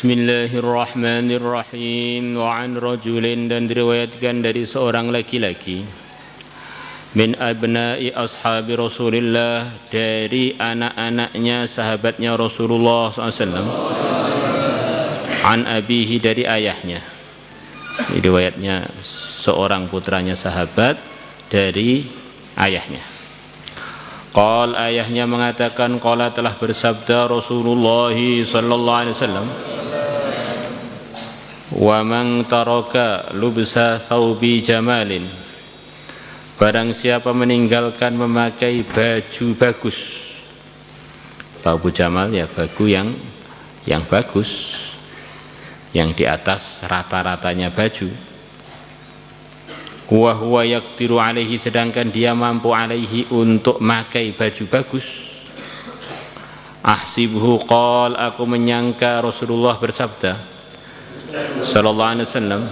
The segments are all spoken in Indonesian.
Bismillahirrahmanirrahim. Wa an rajulin, dan diriwayatkan dari seorang laki-laki, min abna'i ashabi Rasulillah, dari anak-anaknya sahabatnya Rasulullah SAW, an abihi, dari ayahnya. Riwayatnya seorang putranya sahabat dari ayahnya. Qal, ayahnya mengatakan, qala, telah bersabda Rasulullah sallallahu alaihi wasallam, wa man taraka lubsa thawbi jamalin, barang siapa meninggalkan memakai baju bagus. Thawbu jamal ya baju yang bagus, yang di atas rata-ratanya baju. Wa huwa yaqdiru alaihi, sedangkan dia mampu alaihi, untuk makai baju bagus. Ahsibuhu qal, aku menyangka Rasulullah bersabda sallallahu alaihi wasallam,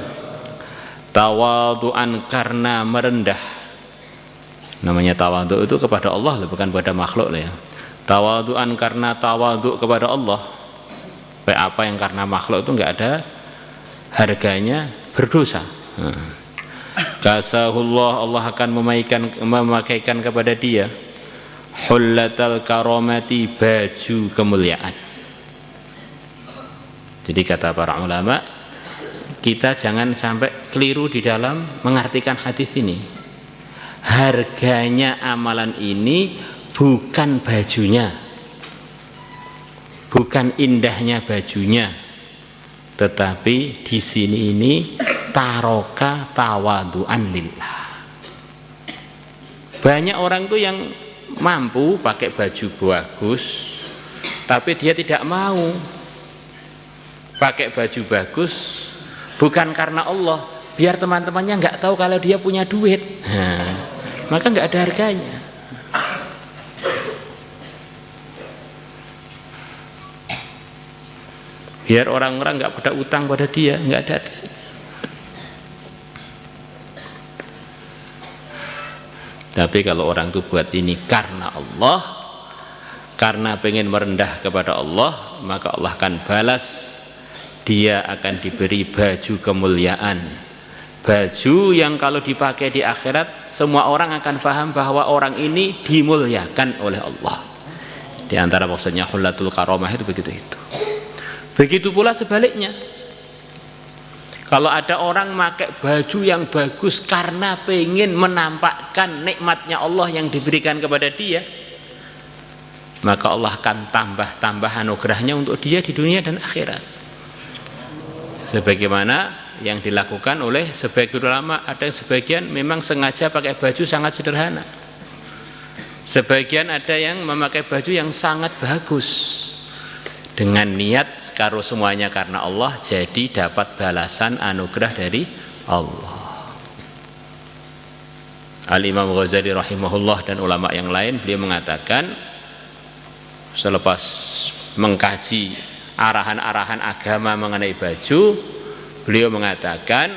tawadu'an, karena merendah. Namanya tawadu itu kepada Allah, bukan pada makhluk ya. Tawadu'an, karena tawadu kepada Allah. Apa yang karena makhluk itu enggak ada harganya, berdosa. Kasahullah, Allah akan memakaikan kepada dia hullatal karamati, baju kemuliaan. Jadi kata para ulama, kita jangan sampai keliru di dalam mengartikan hadis ini. Harganya amalan ini bukan bajunya, bukan indahnya bajunya, tetapi di sini ini taroka tawadu'an lillah. Banyak orang tuh yang mampu pakai baju bagus, tapi dia tidak mau pakai baju bagus bukan karena Allah, biar teman-temannya nggak tahu kalau dia punya duit. Maka nggak ada harganya. Biar orang-orang nggak pada utang pada dia, nggak ada. Tapi kalau orang itu buat ini karena Allah, karena pengen merendah kepada Allah, maka Allah akan balas. Dia akan diberi baju kemuliaan, baju yang kalau dipakai di akhirat semua orang akan paham bahwa orang ini dimuliakan oleh Allah. Di antara maksudnya hullatul karamah itu begitu itu. Begitu pula sebaliknya. Kalau ada orang pakai baju yang bagus karena pengen menampakkan nikmatnya Allah yang diberikan kepada dia, maka Allah akan tambah anugerahnya untuk dia di dunia dan akhirat. Sebagaimana yang dilakukan oleh sebagian ulama, ada yang sebagian memang sengaja pakai baju sangat sederhana. Sebagian ada yang memakai baju yang sangat bagus dengan niat karo semuanya karena Allah, jadi dapat balasan anugerah dari Allah. Al-Imam Ghazali rahimahullah dan ulama yang lain, beliau mengatakan selepas mengkaji arahan-arahan agama mengenai baju, beliau mengatakan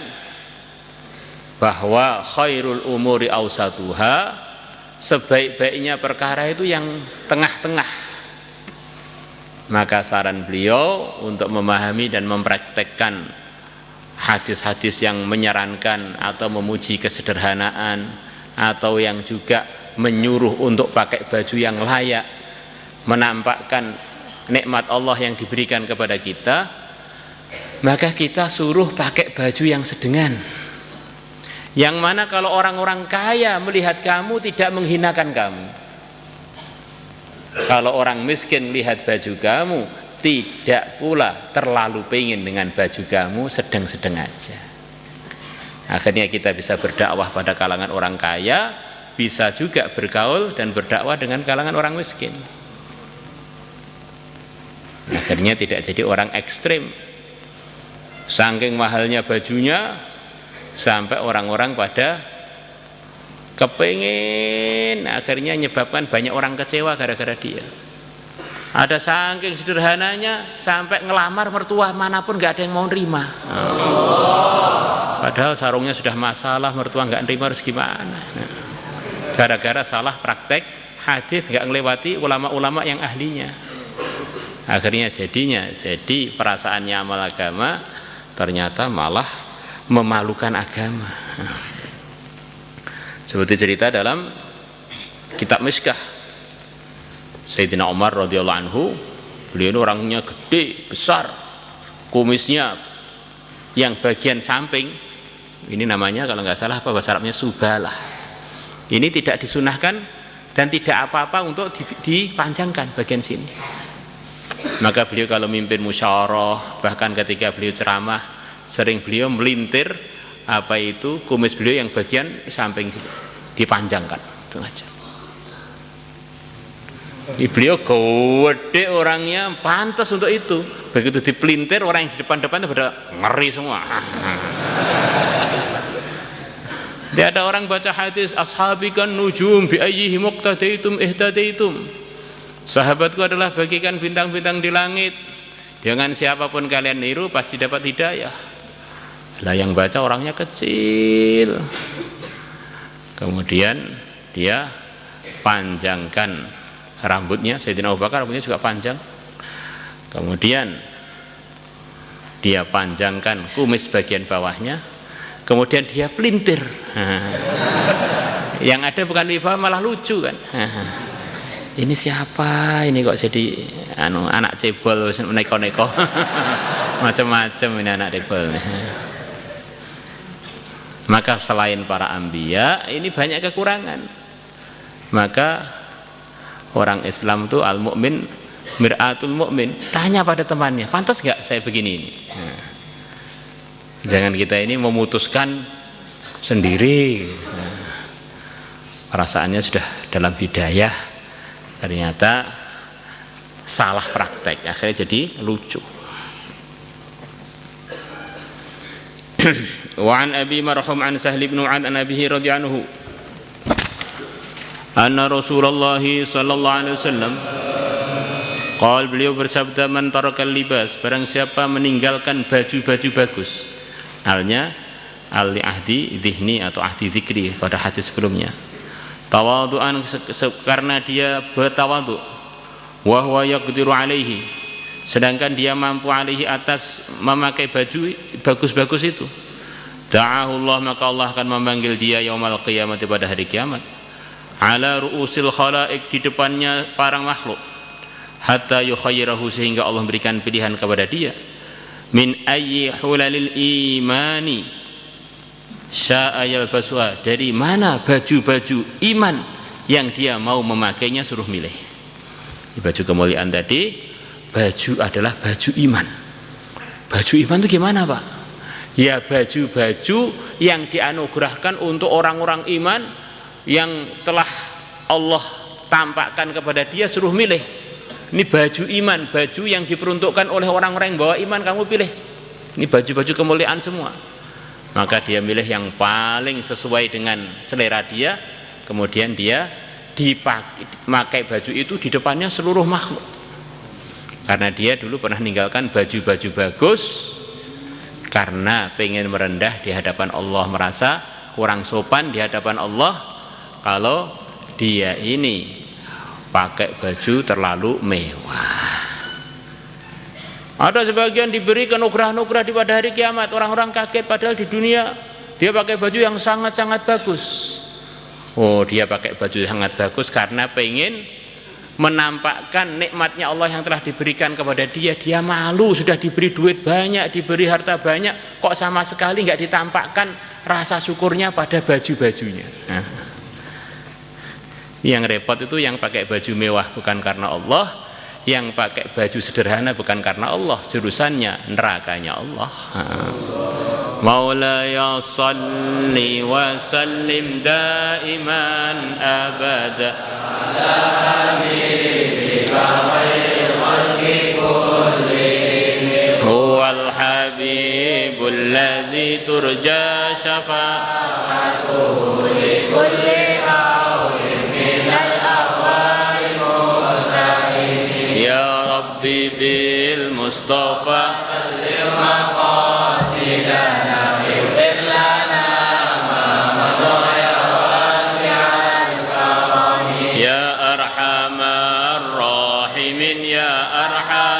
bahwa khairul umuri awsatuha, sebaik-baiknya perkara itu yang tengah-tengah. Maka saran beliau untuk memahami dan mempraktekkan hadis-hadis yang menyarankan atau memuji kesederhanaan, atau yang juga menyuruh untuk pakai baju yang layak, menampakkan nikmat Allah yang diberikan kepada kita, maka kita suruh pakai baju yang sedengan. Yang mana kalau orang-orang kaya melihat kamu tidak menghinakan kamu. Kalau orang miskin lihat baju kamu, tidak pula terlalu pengen dengan baju kamu, sedang-sedang aja. Akhirnya kita bisa berdakwah pada kalangan orang kaya, bisa juga bergaul dan berdakwah dengan kalangan orang miskin. Akhirnya tidak jadi orang ekstrim. Saking mahalnya bajunya, sampai orang-orang pada kepingin, akhirnya menyebabkan banyak orang kecewa gara-gara dia. Ada saking sederhananya sampai ngelamar mertua manapun nggak ada yang mau nerima. Padahal sarungnya sudah masalah, mertua nggak nerima, harus gimana? Gara-gara salah praktek hadis, nggak ngelewati ulama-ulama yang ahlinya. Akhirnya jadi perasaannya amal agama ternyata malah memalukan agama. Seperti cerita dalam kitab Mishkah, Sayyidina Umar radhiyallahu anhu, beliau ini orangnya gede, besar, kumisnya yang bagian samping ini namanya kalau nggak salah apa bahasa Arabnya subalah. Ini tidak disunahkan dan tidak apa-apa untuk dipanjangkan bagian sini. Maka beliau kalau mimpin musyawarah, bahkan ketika beliau ceramah, sering beliau melintir apa itu kumis beliau yang bagian samping sini dipanjangkan, itu aja. Beliau gede orangnya, pantas untuk itu. Begitu dipelintir orang yang di depan-depan itu pada ngeri semua. Tidak ada orang baca hadis ashabikan nujum bi ayyihi muqtadaitum ihtadaitum. Sahabatku adalah bagikan bintang-bintang di langit. Dengan siapapun kalian niru pasti dapat hidayah. Lah yang baca orangnya kecil. Kemudian dia panjangkan rambutnya, Sayyidina Abu Bakar rambutnya juga panjang. Kemudian dia panjangkan kumis bagian bawahnya. Kemudian dia pelintir. Yang ada bukan wibawa malah lucu kan. Ini siapa? Ini kok jadi anak cebol neko-neko. Macam-macam ini anak cebol. Maka selain para anbiya ini banyak kekurangan. Maka orang Islam itu al-mu'min mir'atul mu'min. Tanya pada temannya, pantas nggak saya begini ini? Jangan kita ini memutuskan sendiri. Perasaannya sudah dalam hidayah, ternyata salah praktek, akhirnya jadi lucu. Wa an Abi Marhum an Sahl bin Mu'adz an Abihi radhiyallahu anhu anna Rasulullah sallallahu alaihi wasallam qala, beliau bersabda, man tarakal libas, barang siapa meninggalkan baju-baju bagus, halnya al ahdi dhihni atau ahdi zikri pada hadis sebelumnya, tawadhu'an karena dia bertawadhu, wa huwa yaqdiru alaihi, sedangkan dia mampu alaihi atas memakai baju bagus-bagus itu, da'ahu Allah, maka Allah akan memanggil dia yaumal qiyamah, pada hari kiamat, ala ru'usil khalaik, di depannya para makhluk, hatta yukhayyirahu, sehingga Allah berikan pilihan kepada dia, min ayyi hulalil imani sya'a yalbasuha, dari mana baju-baju iman yang dia mau memakainya, suruh milih. Di baju kemuliaan tadi, baju adalah baju iman. Baju iman itu gimana Pak? Ya baju-baju yang dianugerahkan untuk orang-orang iman yang telah Allah tampakkan kepada dia, suruh milih. Ini baju iman, baju yang diperuntukkan oleh orang-orang yang bawa iman, kamu pilih. Ini baju-baju kemuliaan semua. Maka dia milih yang paling sesuai dengan selera dia, kemudian dia dipakai baju itu di depannya seluruh makhluk. Karena dia dulu pernah meninggalkan baju-baju bagus karena pengen merendah di hadapan Allah, merasa kurang sopan di hadapan Allah kalau dia ini pakai baju terlalu mewah. Ada sebagian diberi anugerah-anugerah di pada hari kiamat, orang-orang kaget padahal di dunia dia pakai baju yang sangat-sangat bagus. Oh, dia pakai baju sangat bagus karena pengen menampakkan nikmatnya Allah yang telah diberikan kepada dia. Dia malu, sudah diberi duit banyak, diberi harta banyak, kok sama sekali nggak ditampakkan rasa syukurnya pada baju-bajunya. Yang repot itu yang pakai baju mewah bukan karena Allah, yang pakai baju sederhana bukan karena Allah, jurusannya nerakanya Allah. Maulaya salli wa sallim daiman abada ala habibika khairil khalqi kullihim, huwal habibul ladzi turja syafa'atuhu li kulli awlin minal ahwali muhtahim, ya rabbi bil mustafa sallim maqasidana ya arhamar rahimin ya arham